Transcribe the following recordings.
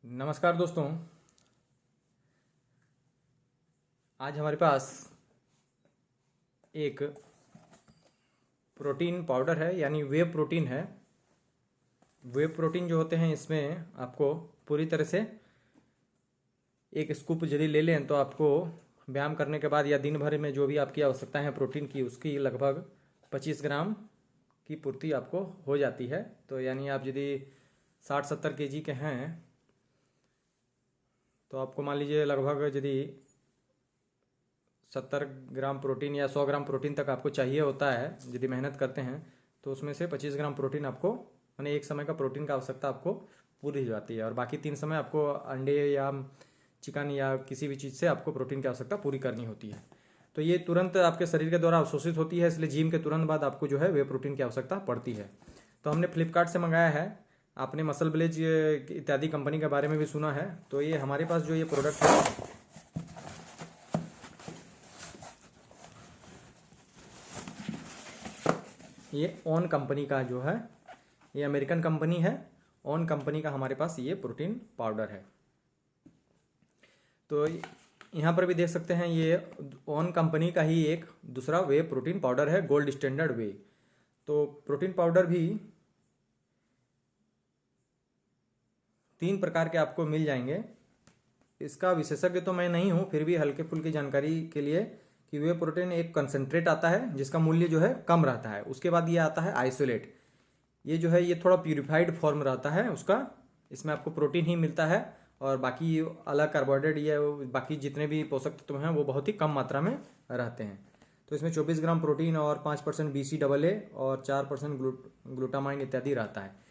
नमस्कार दोस्तों। आज हमारे पास एक प्रोटीन पाउडर है, यानी वे प्रोटीन है। वे प्रोटीन जो होते हैं, इसमें आपको पूरी तरह से एक स्कूप यदि ले लें तो आपको व्यायाम करने के बाद या दिन भर में जो भी आपकी आवश्यकता है प्रोटीन की, उसकी लगभग 25 ग्राम की पूर्ति आपको हो जाती है। तो यानी आप यदि 60-70 केजी के हैं तो आपको मान लीजिए लगभग यदि 70 ग्राम प्रोटीन या 100 ग्राम प्रोटीन तक आपको चाहिए होता है, यदि मेहनत करते हैं तो उसमें से 25 ग्राम प्रोटीन आपको, यानी एक समय का प्रोटीन का आवश्यकता आपको पूरी हो जाती है। और बाकी 3 समय आपको अंडे या चिकन या किसी भी चीज़ से आपको प्रोटीन की आवश्यकता पूरी करनी होती है। तो ये तुरंत आपके शरीर के द्वारा अवशोषित होती है, इसलिए जिम के तुरंत बाद आपको जो है वे प्रोटीन की आवश्यकता पड़ती है। तो हमने फ्लिपकार्ट से मंगाया है। आपने मसल विलेज इत्यादि कंपनी के बारे में भी सुना है। तो ये हमारे पास जो ये प्रोडक्ट है, ये ऑन कंपनी का जो है, ये अमेरिकन कंपनी है। ऑन कंपनी का हमारे पास ये प्रोटीन पाउडर है। तो यहाँ पर भी देख सकते हैं, ये ऑन कंपनी का ही एक दूसरा वे प्रोटीन पाउडर है, गोल्ड स्टैंडर्ड वे। तो प्रोटीन पाउडर भी 3 प्रकार के आपको मिल जाएंगे। इसका विशेषज्ञ तो मैं नहीं हूँ, फिर भी हल्के फुल्की जानकारी के लिए कि वे प्रोटीन एक कंसंट्रेट आता है जिसका मूल्य जो है कम रहता है। उसके बाद ये आता है आइसोलेट। ये जो है ये थोड़ा प्यूरिफाइड फॉर्म रहता है उसका, इसमें आपको प्रोटीन ही मिलता है और बाकी अलग कार्बोहाइड्रेट या बाकी जितने भी पोषक तत्व हैं वो बहुत ही कम मात्रा में रहते हैं। तो इसमें 24 ग्राम प्रोटीन और 5% BCAA और 4% ग्लूटामाइन इत्यादि रहता है।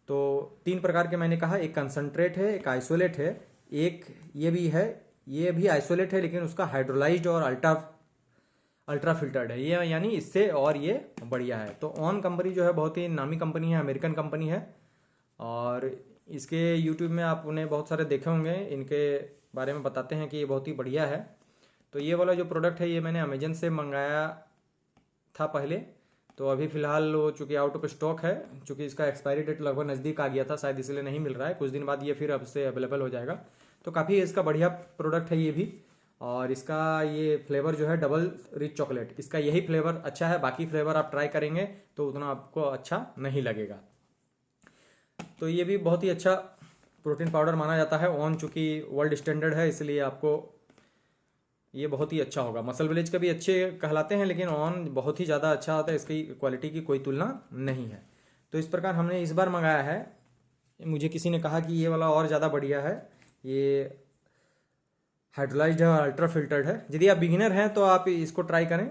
तो 3 प्रकार के मैंने कहा, एक कंसंट्रेट है, एक आइसोलेट है, एक ये भी है। ये भी आइसोलेट है लेकिन उसका हाइड्रोलाइज्ड और अल्ट्रा फिल्टर्ड है ये, यानी इससे और ये बढ़िया है। तो ऑन कंपनी जो है बहुत ही नामी कंपनी है, अमेरिकन कंपनी है। और इसके यूट्यूब में आप उन्हें बहुत सारे देखे होंगे, इनके बारे में बताते हैं कि ये बहुत ही बढ़िया है। तो ये वाला जो प्रोडक्ट है ये मैंने अमेजन से मंगाया था पहले। तो अभी फ़िलहाल वो चूँकि आउट ऑफ स्टॉक है, चूँकि इसका एक्सपायरी डेट लगभग नज़दीक आ गया था शायद, इसलिए नहीं मिल रहा है। कुछ दिन बाद ये फिर अब से अवेलेबल हो जाएगा। तो काफ़ी इसका बढ़िया प्रोडक्ट है ये भी। और इसका ये फ्लेवर जो है डबल रिच चॉकलेट, इसका यही फ्लेवर अच्छा है। बाकी फ्लेवर आप ट्राई करेंगे तो उतना आपको अच्छा नहीं लगेगा। तो ये भी बहुत ही अच्छा प्रोटीन पाउडर माना जाता है। ऑन चूँकि वर्ल्ड स्टैंडर्ड है इसलिए आपको ये बहुत ही अच्छा होगा। मसल विलेज का भी अच्छे कहलाते हैं लेकिन ऑन बहुत ही ज़्यादा अच्छा होता है, इसकी क्वालिटी की कोई तुलना नहीं है। तो इस प्रकार हमने इस बार मंगाया है। मुझे किसी ने कहा कि ये वाला और ज़्यादा बढ़िया है, ये हाइड्रोलाइज्ड है और अल्ट्रा फिल्टर्ड है। यदि आप बिगिनर हैं तो आप इसको ट्राई करें,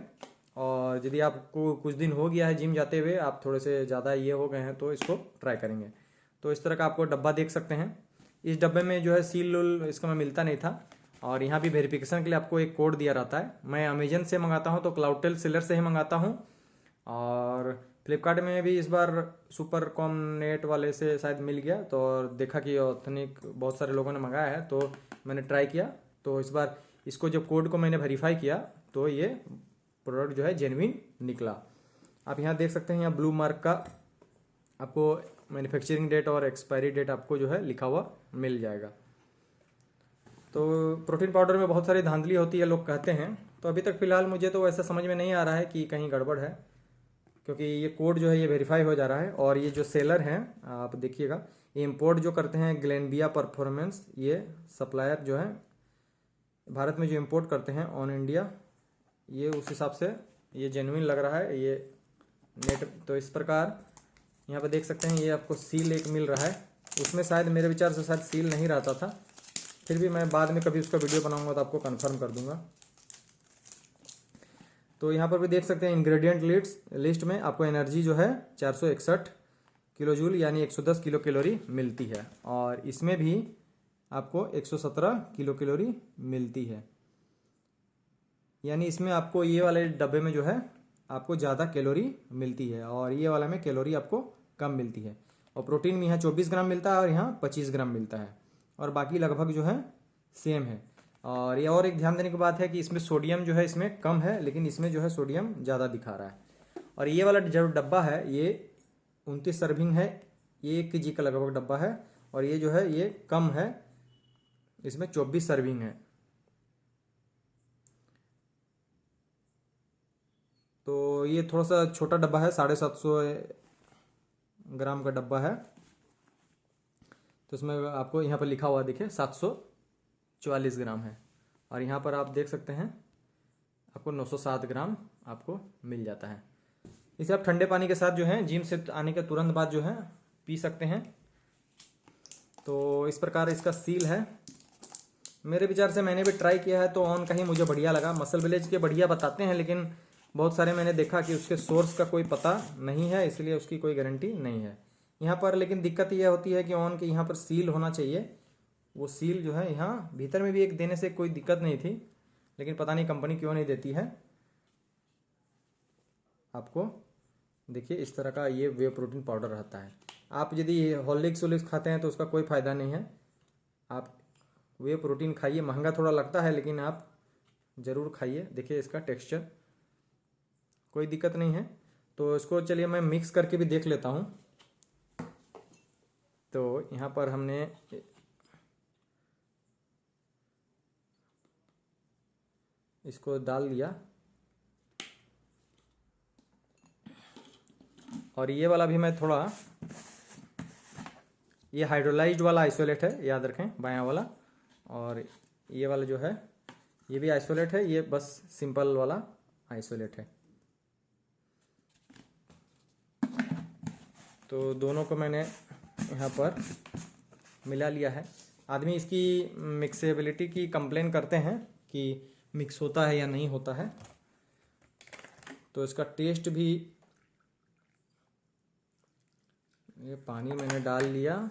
और यदि आपको कुछ दिन हो गया है जिम जाते हुए, आप थोड़े से ज़्यादा ये हो गए हैं तो इसको ट्राई करेंगे। तो इस तरह का आपको डब्बा देख सकते हैं। इस डब्बे में जो है सील उल इसका में मिलता नहीं था, और यहाँ भी वेरिफिकेशन के लिए आपको एक कोड दिया रहता है। मैं अमेजन से मंगाता हूँ तो क्लाउडटेल सेलर से ही मंगाता हूँ, और फ्लिपकार्ट में भी इस बार सुपर कॉम नेट वाले से शायद मिल गया। तो और देखा कि ऑथेंटिक बहुत सारे लोगों ने मंगाया है तो मैंने ट्राई किया। तो इस बार इसको जब कोड को मैंने वेरीफाई किया तो ये प्रोडक्ट जो है जेन्युइन निकला। आप यहाँ देख सकते हैं, यहाँ ब्लू मार्क का आपको मैन्युफैक्चरिंग डेट और एक्सपायरी डेट आपको जो है लिखा हुआ मिल जाएगा। तो प्रोटीन पाउडर में बहुत सारी धांधली होती है लोग कहते हैं। तो अभी तक फ़िलहाल मुझे तो ऐसा समझ में नहीं आ रहा है कि कहीं गड़बड़ है, क्योंकि ये कोड जो है ये वेरीफाई हो जा रहा है। और ये जो सेलर हैं आप देखिएगा, ये इम्पोर्ट जो करते हैं ग्लेनबिया परफॉर्मेंस, ये सप्लायर जो है भारत में जो इम्पोर्ट करते हैं ऑन इंडिया, ये उस हिसाब से ये जेन्युइन लग रहा है ये नेट। तो इस प्रकार यहाँ पर देख सकते हैं, ये आपको सील एक मिल रहा है। उसमें शायद मेरे विचार से शायद सील नहीं रहता था, फिर भी मैं बाद में कभी उसका वीडियो बनाऊंगा तो आपको कंफर्म कर दूंगा। तो यहाँ पर भी देख सकते हैं इंग्रेडिएंट लिस्ट में आपको एनर्जी जो है 461 किलो जूल यानी 110 किलो कैलोरी मिलती है, और इसमें भी आपको 117 किलो कैलोरी मिलती है। यानी इसमें आपको ये वाले डब्बे में जो है आपको ज़्यादा कैलोरी मिलती है, और ये वाला में कैलोरी आपको कम मिलती है। और प्रोटीन में यहाँ 24 ग्राम मिलता है और यहाँ 25 ग्राम मिलता है, और बाकी लगभग जो है सेम है। और ये और एक ध्यान देने की बात है कि इसमें सोडियम जो है इसमें कम है, लेकिन इसमें जो है सोडियम ज़्यादा दिखा रहा है। और ये वाला जो डब्बा है ये 29 सर्विंग है, 1 kg का लगभग डब्बा है, और ये जो है ये कम है, इसमें 24 सर्विंग है। तो ये थोड़ा सा छोटा डब्बा है, 750 ग्राम का डब्बा है। तो इसमें आपको यहाँ पर लिखा हुआ देखिए 744 ग्राम है, और यहाँ पर आप देख सकते हैं आपको 907 ग्राम आपको मिल जाता है। इसे आप ठंडे पानी के साथ जो है जिम से आने के तुरंत बाद जो है पी सकते हैं। तो इस प्रकार इसका सील है। मेरे विचार से मैंने भी ट्राई किया है तो ऑन का ही मुझे बढ़िया लगा। मसल विलेज के बढ़िया बताते हैं, लेकिन बहुत सारे मैंने देखा कि उसके सोर्स का कोई पता नहीं है, इसलिए उसकी कोई गारंटी नहीं है यहाँ पर। लेकिन दिक्कत यह होती है कि ऑन के यहाँ पर सील होना चाहिए। वो सील जो है यहाँ भीतर में भी एक देने से कोई दिक्कत नहीं थी, लेकिन पता नहीं कंपनी क्यों नहीं देती है। आपको देखिए इस तरह का ये वे प्रोटीन पाउडर रहता है। आप यदि हॉर्लिक्स वॉलिक्स खाते हैं तो उसका कोई फ़ायदा नहीं है। आप वे प्रोटीन खाइए, महंगा थोड़ा लगता है लेकिन आप ज़रूर खाइए। देखिए इसका टेक्सचर, कोई दिक्कत नहीं है। तो इसको चलिए मैं मिक्स करके भी देख लेता हूँ। तो यहाँ पर हमने इसको डाल दिया, और ये वाला भी मैं थोड़ा, ये हाइड्रोलाइज्ड वाला आइसोलेट है, याद रखें बायां वाला, और ये वाला जो है ये भी आइसोलेट है, ये बस सिंपल वाला आइसोलेट है। तो दोनों को मैंने यहाँ पर मिला लिया है। आदमी इसकी मिक्सेबिलिटी की कंप्लेन करते हैं कि मिक्स होता है या नहीं होता है। तो इसका टेस्ट भी, ये पानी मैंने डाल लिया,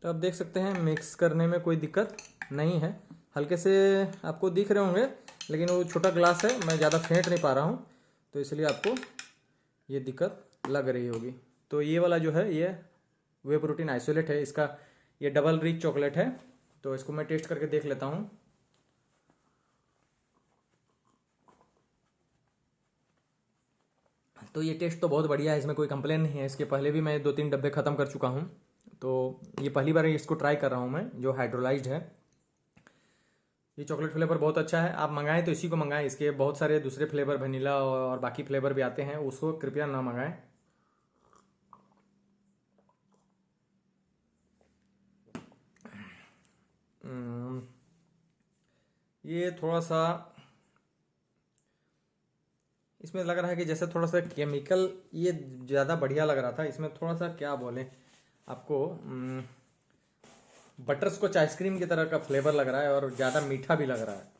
तो आप देख सकते हैं मिक्स करने में कोई दिक्कत नहीं है। हल्के से आपको दिख रहे होंगे, लेकिन वो छोटा ग्लास है, मैं ज़्यादा फेंट नहीं पा रहा हूँ, तो इसलिए आपको ये दिक्कत लग रही होगी। तो ये वाला जो है ये वे प्रोटीन आइसोलेट है, इसका ये डबल रिच चॉकलेट है। तो इसको मैं टेस्ट करके देख लेता हूँ। तो ये टेस्ट तो बहुत बढ़िया है, इसमें कोई कंप्लेन नहीं है। इसके पहले भी मैं 2-3 डब्बे ख़त्म कर चुका हूँ, तो ये पहली बार इसको ट्राई कर रहा हूँ मैं, जो हाइड्रोलाइज्ड है। ये चॉकलेट फ्लेवर बहुत अच्छा है। आप मंगाएं तो इसी को मंगाएं, इसके बहुत सारे दूसरे फ्लेवर वनीला और बाकी फ्लेवर भी आते हैं, उसको कृपया ना मंगाएं। ये थोड़ा सा इसमें लग रहा है कि जैसे थोड़ा सा केमिकल, ये ज़्यादा बढ़िया लग रहा था। इसमें थोड़ा सा क्या बोलें आपको, बटर स्कॉच आइसक्रीम की तरह का फ्लेवर लग रहा है, और ज़्यादा मीठा भी लग रहा है।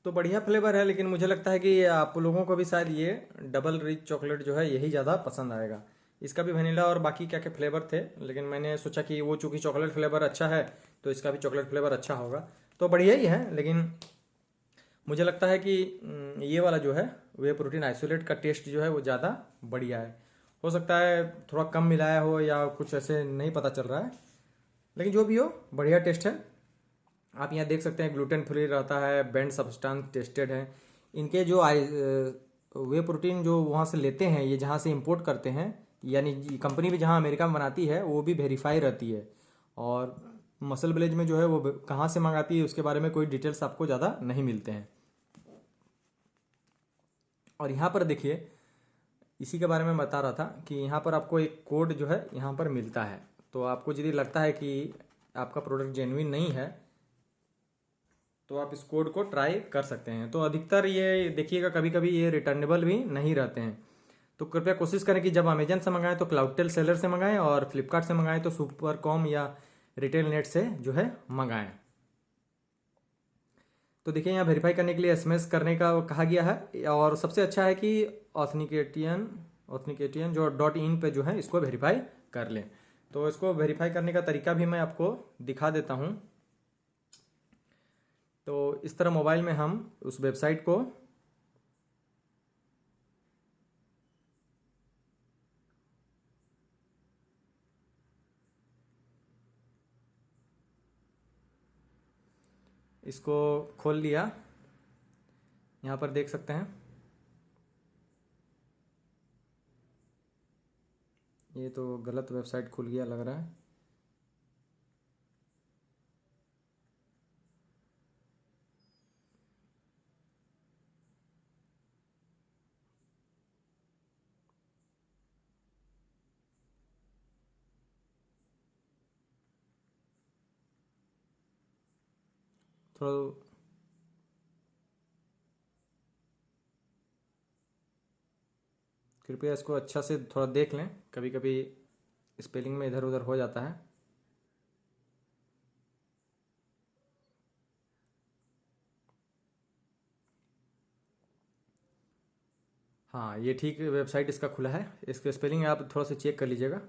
तो बढ़िया फ्लेवर है, लेकिन मुझे लगता है कि आप लोगों को भी शायद ये डबल रिच चॉकलेट जो है यही ज़्यादा पसंद आएगा। इसका भी वनीला और बाकी क्या क्या फ्लेवर थे, लेकिन मैंने सोचा कि वो चूँकि चॉकलेट फ्लेवर अच्छा है तो इसका भी चॉकलेट फ्लेवर अच्छा होगा। तो बढ़िया ही है, लेकिन मुझे लगता है कि ये वाला जो है वे प्रोटीन आइसोलेट का टेस्ट जो है वो ज़्यादा बढ़िया है। हो सकता है थोड़ा कम मिलाया हो या कुछ ऐसे, नहीं पता चल रहा है, लेकिन जो भी हो बढ़िया टेस्ट है। आप यहाँ देख सकते हैं ग्लूटेन फ्री रहता है, बेंड सब्सटेंस टेस्टेड है। इनके जो वे प्रोटीन जो वहाँ से लेते हैं, ये जहाँ से इंपोर्ट करते हैं, यानी कंपनी भी जहाँ अमेरिका में बनाती है वो भी वेरीफाई रहती है, और मसल विलेज में जो है वो कहाँ से मंगाती है उसके बारे में कोई डिटेल्स आपको ज़्यादा नहीं मिलते हैं। और यहाँ पर देखिए, इसी के बारे में बता रहा था कि यहाँ पर आपको एक कोड जो है यहाँ पर मिलता है। तो आपको यदि लगता है कि आपका प्रोडक्ट जेन्युइन नहीं है तो आप इस कोड को ट्राई कर सकते हैं। तो अधिकतर ये देखिएगा, कभी कभी ये रिटर्नेबल भी नहीं रहते हैं। तो कृपया कोशिश करें कि जब अमेजन से मंगाएं तो क्लाउडटेल सेलर से मंगाएं, और फ्लिपकार्ट से मंगाएं तो सुपरकॉम या रिटेल नेट से जो है मंगाएं। तो देखिए यहाँ वेरीफाई करने के लिए एसएमएस करने का कहा गया है, और सबसे अच्छा है कि ऑथेंटिकेटियन जो .in पे जो है इसको वेरीफाई कर लें। तो इसको वेरीफाई करने का तरीका भी मैं आपको दिखा देता हूँ। तो इस तरह मोबाइल में हम उस वेबसाइट को इसको खोल लिया, यहाँ पर देख सकते हैं ये तो गलत वेबसाइट खुल गया लग रहा है। थोड़ा कृपया इसको अच्छा से थोड़ा देख लें, कभी कभी स्पेलिंग में इधर उधर हो जाता है। हाँ, ये ठीक वेबसाइट इसका खुला है। इसका स्पेलिंग आप थोड़ा सा चेक कर लीजिएगा।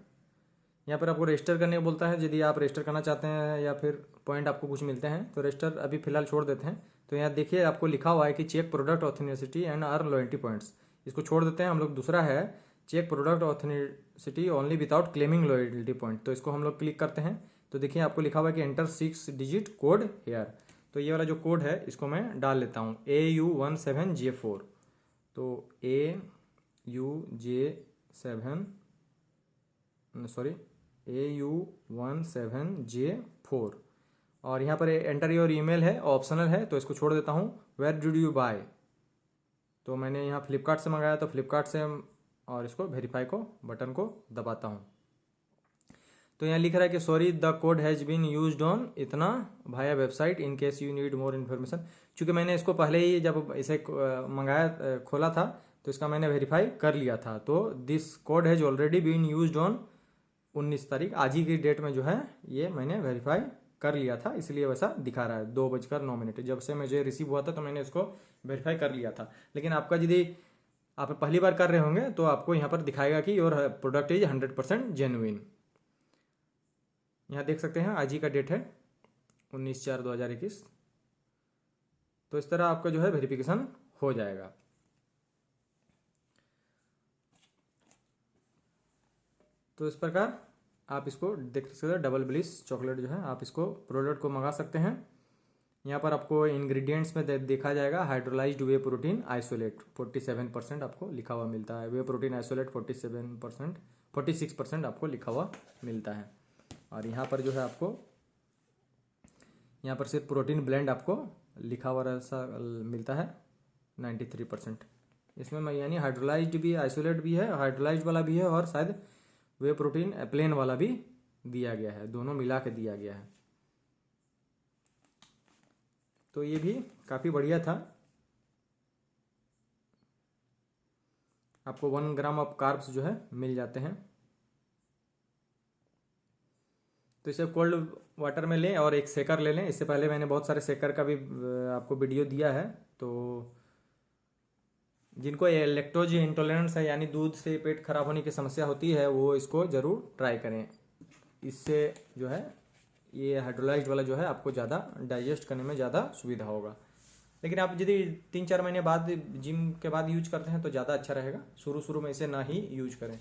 यहाँ पर आपको रजिस्टर करने को बोलता है, यदि आप रजिस्टर करना चाहते हैं या फिर पॉइंट आपको कुछ मिलते हैं तो रजिस्टर अभी फिलहाल छोड़ देते हैं। तो यहाँ देखिए आपको लिखा हुआ है कि check product authenticity and earn loyalty points, इसको छोड़ देते हैं हम लोग। दूसरा है check product authenticity only without claiming loyalty point, तो इसको हम लोग क्लिक करते हैं। तो देखिए आपको लिखा हुआ है कि एंटर 6 डिजिट कोड हेयर। तो ये वाला जो कोड है इसको मैं डाल लेता हूँ, AU17J4। तो AU17J4 और यहाँ पर एंटर योर ईमेल है, ऑप्शनल है, तो इसको छोड़ देता हूँ। वेयर डिड यू बाय, तो मैंने यहाँ फ्लिपकार्ट से मंगाया तो फ्लिपकार्ट से, और इसको वेरीफाई को बटन को दबाता हूँ। तो यहाँ लिख रहा है कि sorry the code has been used on इतना भाया website in case you need more information. चूँकि मैंने इसको पहले ही जब इसे मंगाया खोला था तो इसका मैंने वेरीफाई कर लिया था। तो this code has already been used on 19 तारीख, आज ही की डेट में जो है ये मैंने वेरीफाई कर लिया था, इसलिए वैसा दिखा रहा है 2:09। जब से मुझे रिसीव हुआ था तो मैंने इसको वेरीफाई कर लिया था। लेकिन आपका यदि आप पहली बार कर रहे होंगे तो आपको यहाँ पर दिखाएगा कि योर प्रोडक्ट इज 100% जेन्युइन। यहाँ देख सकते हैं आज ही का डेट है 19/4/2021। तो इस तरह आपका जो है वेरिफिकेशन हो जाएगा। तो इस प्रकार आप इसको देख सकते हैं, डबल ब्लिस चॉकलेट जो है आप इसको प्रोडक्ट को मंगा सकते हैं। यहाँ पर आपको इंग्रेडिएंट्स में देखा जाएगा हाइड्रोलाइज्ड वे प्रोटीन आइसोलेट 47% आपको लिखा हुआ मिलता है। वे प्रोटीन आइसोलेट 46% आपको लिखा हुआ मिलता है। और यहाँ पर जो है आपको यहाँ पर सिर्फ प्रोटीन ब्लेंड आपको लिखा हुआ ऐसा मिलता है 93%। इसमें मैं यानी हाइड्रोलाइज्ड भी आइसोलेट भी है, हाइड्रोलाइज्ड वाला भी है, और शायद वे प्रोटीन प्लेन वाला भी दिया गया है, दोनों मिला के दिया गया है। तो ये भी काफ़ी बढ़िया था। आपको 1 ग्राम ऑफ कार्ब्स जो है मिल जाते हैं। तो इसे कोल्ड वाटर में लें और एक शेकर ले लें। इससे पहले मैंने बहुत सारे शेकर का भी आपको वीडियो दिया है। तो जिनको लैक्टोज इंटॉलरेंस है यानी दूध से पेट खराब होने की समस्या होती है वो इसको ज़रूर ट्राई करें। इससे जो है ये हाइड्रोलाइज्ड वाला जो है आपको ज़्यादा डाइजेस्ट करने में ज़्यादा सुविधा होगा। लेकिन आप यदि 3-4 महीने बाद जिम के बाद यूज करते हैं तो ज़्यादा अच्छा रहेगा। शुरू में इसे ना ही यूज करें।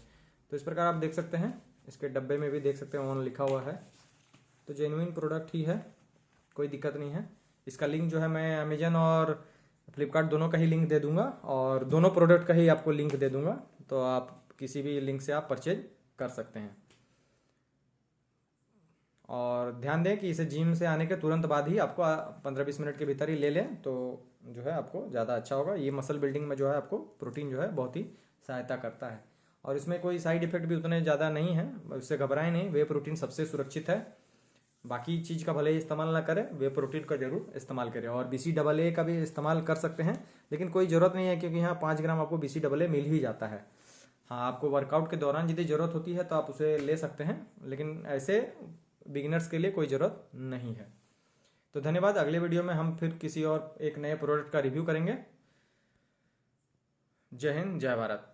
तो इस प्रकार आप देख सकते हैं, इसके डब्बे में भी देख सकते हैं ऑन लिखा हुआ है। तो जेन्युइन प्रोडक्ट ही है, कोई दिक्कत नहीं है। इसका लिंक जो है मैं अमेजन और फ्लिपकार्ट दोनों का ही लिंक दे दूंगा, और दोनों प्रोडक्ट का ही आपको लिंक दे दूंगा। तो आप किसी भी लिंक से आप परचेज कर सकते हैं। और ध्यान दें कि इसे जिम से आने के तुरंत बाद ही आपको 15-20 मिनट के भीतर ही ले लें तो जो है आपको ज़्यादा अच्छा होगा। ये मसल बिल्डिंग में जो है आपको प्रोटीन जो है बहुत ही सहायता करता है, और इसमें कोई साइड इफेक्ट भी उतने ज़्यादा नहीं है, उससे घबराएं नहीं। वे प्रोटीन सबसे सुरक्षित है। बाकी चीज़ का भले ही इस्तेमाल ना करें, वे प्रोटीन का जरूर इस्तेमाल करें। और BCAA का भी इस्तेमाल कर सकते हैं, लेकिन कोई ज़रूरत नहीं है क्योंकि यहाँ 5 ग्राम आपको BCAA मिल ही जाता है। हाँ, आपको वर्कआउट के दौरान यदि ज़रूरत होती है तो आप उसे ले सकते हैं, लेकिन ऐसे बिगिनर्स के लिए कोई ज़रूरत नहीं है। तो धन्यवाद। अगले वीडियो में हम फिर किसी और एक नए प्रोडक्ट का रिव्यू करेंगे। जय हिंद, जय भारत।